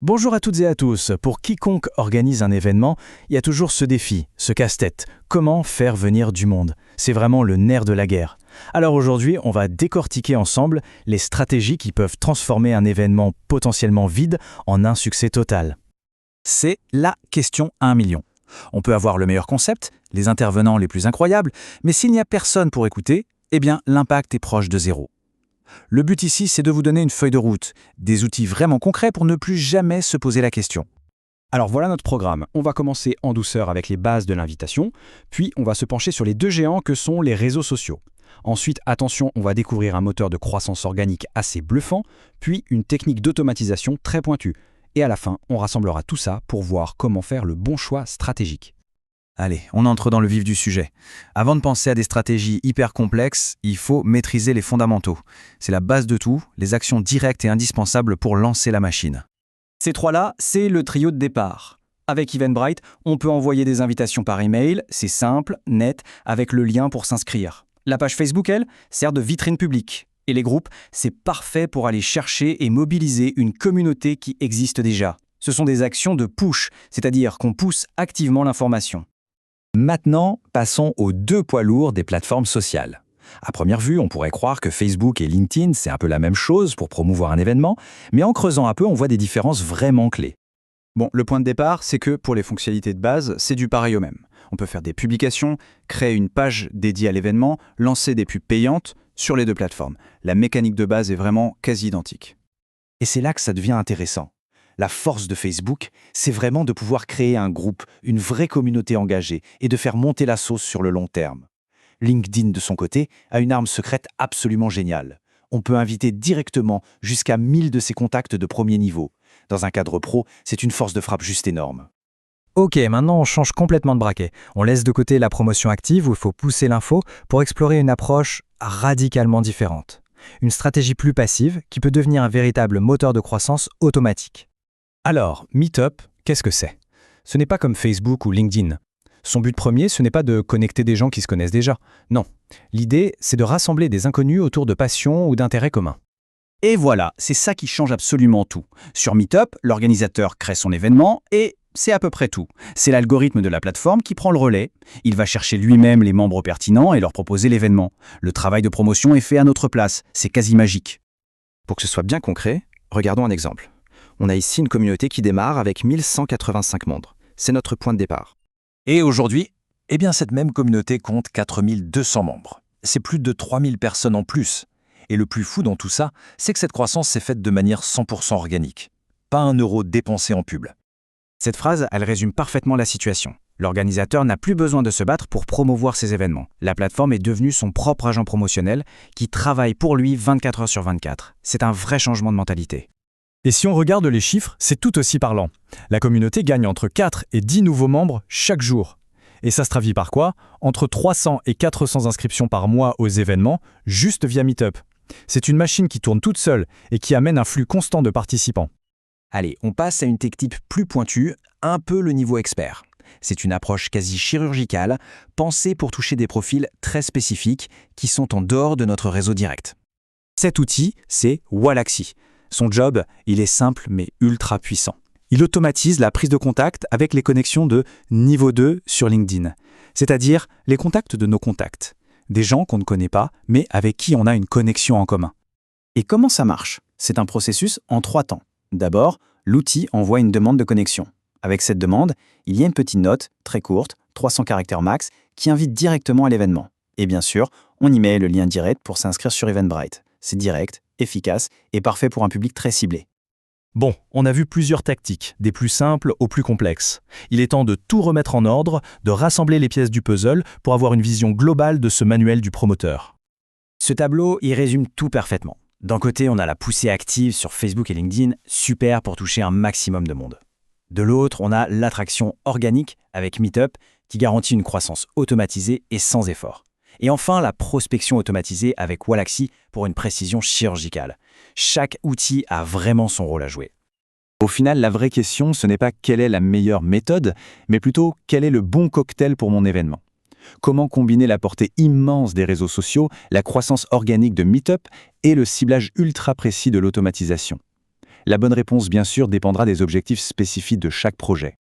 Bonjour à toutes et à tous. Pour quiconque organise un événement, il y a toujours ce défi, ce casse-tête. Comment faire venir du monde? C'est vraiment le nerf de la guerre. Alors aujourd'hui, on va décortiquer ensemble les stratégies qui peuvent transformer un événement potentiellement vide en un succès total. C'est la question à 1 million. On peut avoir le meilleur concept, les intervenants les plus incroyables, mais s'il n'y a personne pour écouter, eh bien l'impact est proche de zéro. Le but ici, c'est de vous donner une feuille de route, des outils vraiment concrets pour ne plus jamais se poser la question. Alors voilà notre programme. On va commencer en douceur avec les bases de l'invitation, puis on va se pencher sur les deux géants que sont les réseaux sociaux. Ensuite, attention, on va découvrir un moteur de croissance organique assez bluffant, puis une technique d'automatisation très pointue. Et à la fin, on rassemblera tout ça pour voir comment faire le bon choix stratégique. Allez, on entre dans le vif du sujet. Avant de penser à des stratégies hyper complexes, il faut maîtriser les fondamentaux. C'est la base de tout, les actions directes et indispensables pour lancer la machine. Ces trois-là, c'est le trio de départ. Avec Eventbrite, on peut envoyer des invitations par email, c'est simple, net, avec le lien pour s'inscrire. La page Facebook, elle, sert de vitrine publique. Et les groupes, c'est parfait pour aller chercher et mobiliser une communauté qui existe déjà. Ce sont des actions de push, c'est-à-dire qu'on pousse activement l'information. Maintenant, passons aux deux poids lourds des plateformes sociales. À première vue, on pourrait croire que Facebook et LinkedIn, c'est un peu la même chose pour promouvoir un événement, mais en creusant un peu, on voit des différences vraiment clés. Bon, le point de départ, c'est que pour les fonctionnalités de base, c'est du pareil au même. On peut faire des publications, créer une page dédiée à l'événement, lancer des pubs payantes sur les deux plateformes. La mécanique de base est vraiment quasi identique. Et c'est là que ça devient intéressant. La force de Facebook, c'est vraiment de pouvoir créer un groupe, une vraie communauté engagée et de faire monter la sauce sur le long terme. LinkedIn, de son côté, a une arme secrète absolument géniale. On peut inviter directement jusqu'à 1000 de ses contacts de premier niveau. Dans un cadre pro, c'est une force de frappe juste énorme. Ok, maintenant on change complètement de braquet. On laisse de côté la promotion active où il faut pousser l'info pour explorer une approche radicalement différente. Une stratégie plus passive qui peut devenir un véritable moteur de croissance automatique. Alors, Meetup, qu'est-ce que c'est? Ce n'est pas comme Facebook ou LinkedIn. Son but premier, ce n'est pas de connecter des gens qui se connaissent déjà. Non. L'idée, c'est de rassembler des inconnus autour de passions ou d'intérêts communs. Et voilà, c'est ça qui change absolument tout. Sur Meetup, l'organisateur crée son événement et c'est à peu près tout. C'est l'algorithme de la plateforme qui prend le relais. Il va chercher lui-même les membres pertinents et leur proposer l'événement. Le travail de promotion est fait à notre place. C'est quasi magique. Pour que ce soit bien concret, regardons un exemple. On a ici une communauté qui démarre avec 1185 membres. C'est notre point de départ. Et aujourd'hui, eh bien cette même communauté compte 4200 membres. C'est plus de 3000 personnes en plus. Et le plus fou dans tout ça, c'est que cette croissance s'est faite de manière 100% organique. Pas un euro dépensé en pub. Cette phrase, elle résume parfaitement la situation. L'organisateur n'a plus besoin de se battre pour promouvoir ses événements. La plateforme est devenue son propre agent promotionnel qui travaille pour lui 24 heures sur 24. C'est un vrai changement de mentalité. Et si on regarde les chiffres, c'est tout aussi parlant. La communauté gagne entre 4 et 10 nouveaux membres chaque jour. Et ça se traduit par quoi? Entre 300 et 400 inscriptions par mois aux événements, juste via Meetup. C'est une machine qui tourne toute seule et qui amène un flux constant de participants. Allez, on passe à une technique plus pointue, un peu le niveau expert. C'est une approche quasi chirurgicale, pensée pour toucher des profils très spécifiques qui sont en dehors de notre réseau direct. Cet outil, c'est Wallaxy. Son job, il est simple mais ultra puissant. Il automatise la prise de contact avec les connexions de niveau 2 sur LinkedIn, c'est-à-dire les contacts de nos contacts, des gens qu'on ne connaît pas mais avec qui on a une connexion en commun. Et comment ça marche? C'est un processus en 3 temps. D'abord, l'outil envoie une demande de connexion. Avec cette demande, il y a une petite note, très courte, 300 caractères max, qui invite directement à l'événement. Et bien sûr, on y met le lien direct pour s'inscrire sur Eventbrite. C'est direct, efficace et parfait pour un public très ciblé. Bon, on a vu plusieurs tactiques, des plus simples aux plus complexes. Il est temps de tout remettre en ordre, de rassembler les pièces du puzzle pour avoir une vision globale de ce manuel du promoteur. Ce tableau, il résume tout parfaitement. D'un côté, on a la poussée active sur Facebook et LinkedIn, super pour toucher un maximum de monde. De l'autre, on a l'attraction organique avec Meetup qui garantit une croissance automatisée et sans effort. Et enfin, la prospection automatisée avec Wallaxy pour une précision chirurgicale. Chaque outil a vraiment son rôle à jouer. Au final, la vraie question, ce n'est pas quelle est la meilleure méthode, mais plutôt quel est le bon cocktail pour mon événement. Comment combiner la portée immense des réseaux sociaux, la croissance organique de Meetup et le ciblage ultra précis de l'automatisation. La bonne réponse, bien sûr, dépendra des objectifs spécifiques de chaque projet.